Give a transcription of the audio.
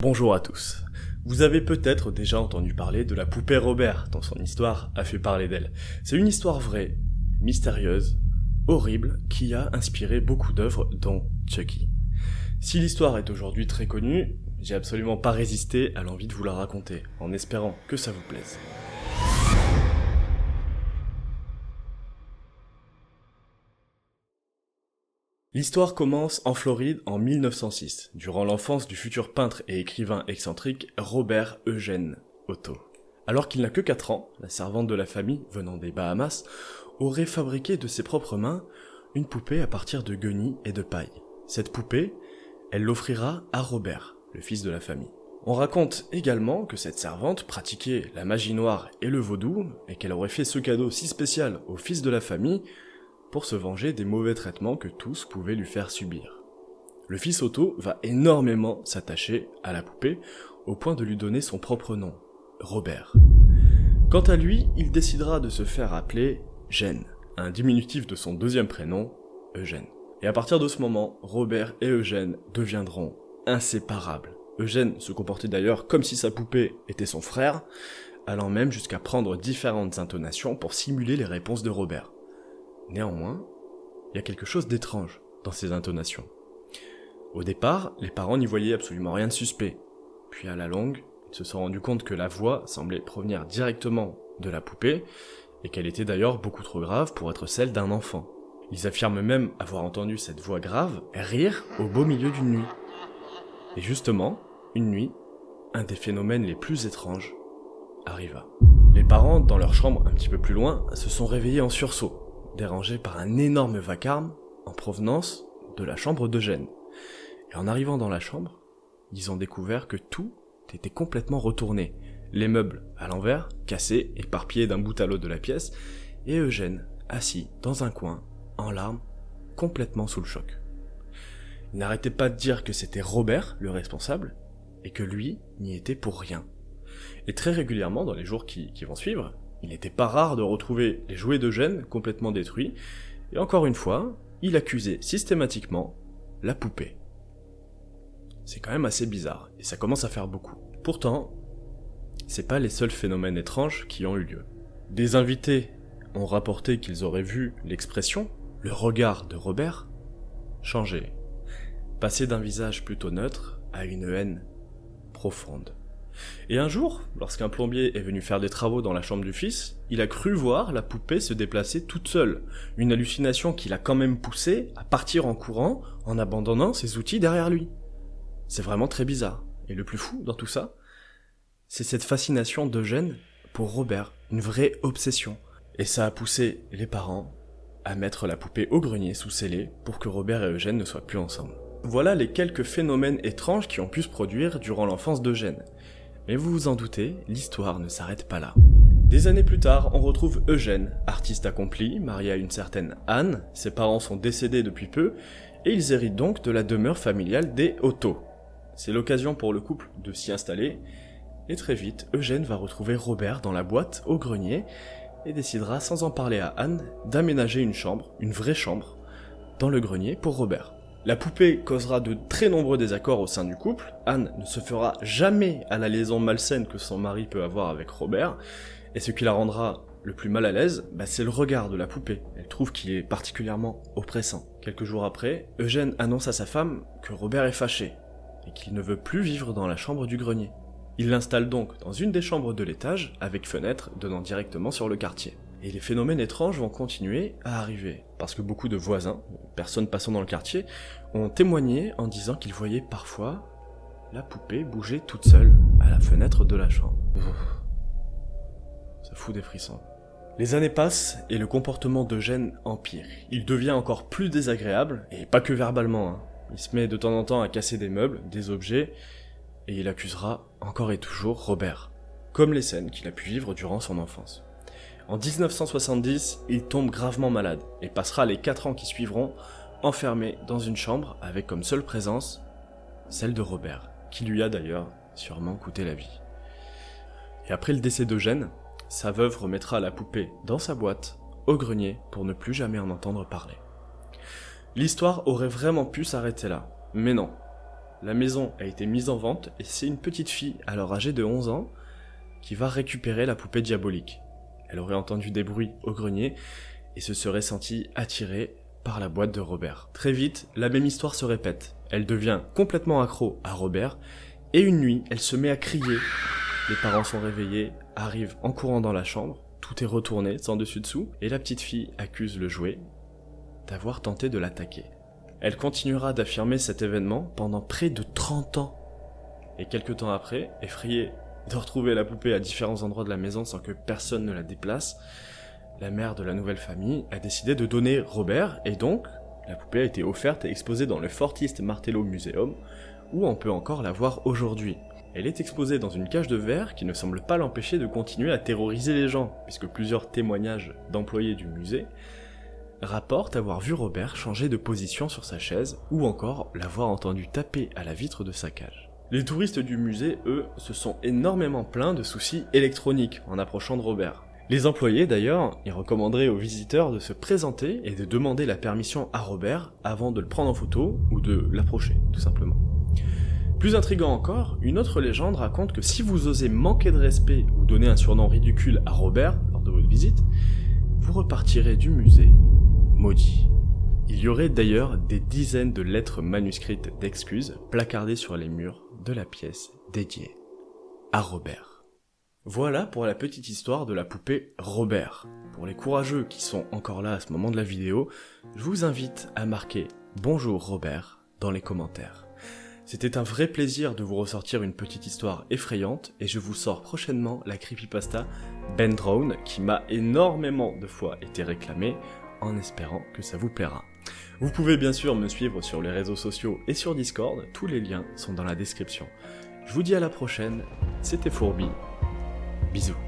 Bonjour à tous. Vous avez peut-être déjà entendu parler de la poupée Robert, dont son histoire a fait parler d'elle. C'est une histoire vraie, mystérieuse, horrible, qui a inspiré beaucoup d'œuvres, dont Chucky. Si l'histoire est aujourd'hui très connue, j'ai absolument pas résisté à l'envie de vous la raconter, en espérant que ça vous plaise. L'histoire commence en Floride en 1906, durant l'enfance du futur peintre et écrivain excentrique Robert Eugène Otto. Alors qu'il n'a que 4 ans, la servante de la famille, venant des Bahamas, aurait fabriqué de ses propres mains une poupée à partir de guenilles et de paille. Cette poupée, elle l'offrira à Robert, le fils de la famille. On raconte également que cette servante pratiquait la magie noire et le vaudou, et qu'elle aurait fait ce cadeau si spécial au fils de la famille pour se venger des mauvais traitements que tous pouvaient lui faire subir. Le fils Otto va énormément s'attacher à la poupée, au point de lui donner son propre nom, Robert. Quant à lui, il décidera de se faire appeler Gène, un diminutif de son deuxième prénom, Eugène. Et à partir de ce moment, Robert et Eugène deviendront inséparables. Eugène se comportait d'ailleurs comme si sa poupée était son frère, allant même jusqu'à prendre différentes intonations pour simuler les réponses de Robert. Néanmoins, il y a quelque chose d'étrange dans ces intonations. Au départ, les parents n'y voyaient absolument rien de suspect. Puis à la longue, ils se sont rendus compte que la voix semblait provenir directement de la poupée, et qu'elle était d'ailleurs beaucoup trop grave pour être celle d'un enfant. Ils affirment même avoir entendu cette voix grave rire au beau milieu d'une nuit. Et justement, une nuit, un des phénomènes les plus étranges arriva. Les parents, dans leur chambre un petit peu plus loin, se sont réveillés en sursaut, dérangés par un énorme vacarme en provenance de la chambre d'Eugène. Et en arrivant dans la chambre, ils ont découvert que tout était complètement retourné. Les meubles à l'envers, cassés, éparpillés d'un bout à l'autre de la pièce, et Eugène, assis dans un coin, en larmes, complètement sous le choc. Il n'arrêtait pas de dire que c'était Robert, le responsable, et que lui n'y était pour rien. Et très régulièrement, dans les jours qui vont suivre, il n'était pas rare de retrouver les jouets d'Eugène complètement détruits, et encore une fois, il accusait systématiquement la poupée. C'est quand même assez bizarre, et ça commence à faire beaucoup. Pourtant, c'est pas les seuls phénomènes étranges qui ont eu lieu. Des invités ont rapporté qu'ils auraient vu l'expression, le regard de Robert, changer, passer d'un visage plutôt neutre à une haine profonde. Et un jour, lorsqu'un plombier est venu faire des travaux dans la chambre du fils, il a cru voir la poupée se déplacer toute seule, une hallucination qui l'a quand même poussé à partir en courant en abandonnant ses outils derrière lui. C'est vraiment très bizarre. Et le plus fou dans tout ça, c'est cette fascination d'Eugène pour Robert, une vraie obsession. Et ça a poussé les parents à mettre la poupée au grenier sous scellé pour que Robert et Eugène ne soient plus ensemble. Voilà les quelques phénomènes étranges qui ont pu se produire durant l'enfance d'Eugène. Mais vous vous en doutez, l'histoire ne s'arrête pas là. Des années plus tard, on retrouve Eugène, artiste accompli, marié à une certaine Anne, ses parents sont décédés depuis peu, et ils héritent donc de la demeure familiale des Otto. C'est l'occasion pour le couple de s'y installer, et très vite, Eugène va retrouver Robert dans la boîte au grenier, et décidera sans en parler à Anne d'aménager une chambre, une vraie chambre, dans le grenier pour Robert. La poupée causera de très nombreux désaccords au sein du couple, Anne ne se fera jamais à la liaison malsaine que son mari peut avoir avec Robert, et ce qui la rendra le plus mal à l'aise, c'est le regard de la poupée. Elle trouve qu'il est particulièrement oppressant. Quelques jours après, Eugène annonce à sa femme que Robert est fâché, et qu'il ne veut plus vivre dans la chambre du grenier. Il l'installe donc dans une des chambres de l'étage, avec fenêtre donnant directement sur le quartier. Et les phénomènes étranges vont continuer à arriver, parce que beaucoup de voisins, personnes passant dans le quartier, ont témoigné en disant qu'ils voyaient parfois la poupée bouger toute seule à la fenêtre de la chambre. Ça fout des frissons. Les années passent et le comportement d'Eugène empire. Il devient encore plus désagréable, et pas que verbalement. Il se met de temps en temps à casser des meubles, des objets, et il accusera encore et toujours Robert, comme les scènes qu'il a pu vivre durant son enfance. En 1970, il tombe gravement malade et passera les 4 ans qui suivront enfermé dans une chambre avec comme seule présence celle de Robert, qui lui a d'ailleurs sûrement coûté la vie. Et après le décès d'Eugène, sa veuve remettra la poupée dans sa boîte, au grenier, pour ne plus jamais en entendre parler. L'histoire aurait vraiment pu s'arrêter là, mais non. La maison a été mise en vente et c'est une petite fille, alors âgée de 11 ans, qui va récupérer la poupée diabolique. Elle aurait entendu des bruits au grenier et se serait sentie attirée par la boîte de Robert. Très vite, la même histoire se répète. Elle devient complètement accro à Robert et une nuit, elle se met à crier. Les parents sont réveillés, arrivent en courant dans la chambre, tout est retourné sans dessus-dessous et la petite fille accuse le jouet d'avoir tenté de l'attaquer. Elle continuera d'affirmer cet événement pendant près de 30 ans. Et quelques temps après, effrayée de retrouver la poupée à différents endroits de la maison sans que personne ne la déplace, la mère de la nouvelle famille a décidé de donner Robert, et donc la poupée a été offerte et exposée dans le Fortis Martello Museum, où on peut encore la voir aujourd'hui. Elle est exposée dans une cage de verre qui ne semble pas l'empêcher de continuer à terroriser les gens, puisque plusieurs témoignages d'employés du musée rapportent avoir vu Robert changer de position sur sa chaise, ou encore l'avoir entendu taper à la vitre de sa cage. Les touristes du musée, eux, se sont énormément plaints de soucis électroniques en approchant de Robert. Les employés, d'ailleurs, y recommanderaient aux visiteurs de se présenter et de demander la permission à Robert avant de le prendre en photo ou de l'approcher, tout simplement. Plus intriguant encore, une autre légende raconte que si vous osez manquer de respect ou donner un surnom ridicule à Robert lors de votre visite, vous repartirez du musée maudit. Il y aurait d'ailleurs des dizaines de lettres manuscrites d'excuses placardées sur les murs de la pièce dédiée à Robert. Voilà pour la petite histoire de la poupée Robert. Pour les courageux qui sont encore là à ce moment de la vidéo, je vous invite à marquer « Bonjour Robert » dans les commentaires. C'était un vrai plaisir de vous ressortir une petite histoire effrayante et je vous sors prochainement la creepypasta Ben Drone qui m'a énormément de fois été réclamée en espérant que ça vous plaira. Vous pouvez bien sûr me suivre sur les réseaux sociaux et sur Discord, tous les liens sont dans la description. Je vous dis à la prochaine, c'était Fourbi, bisous.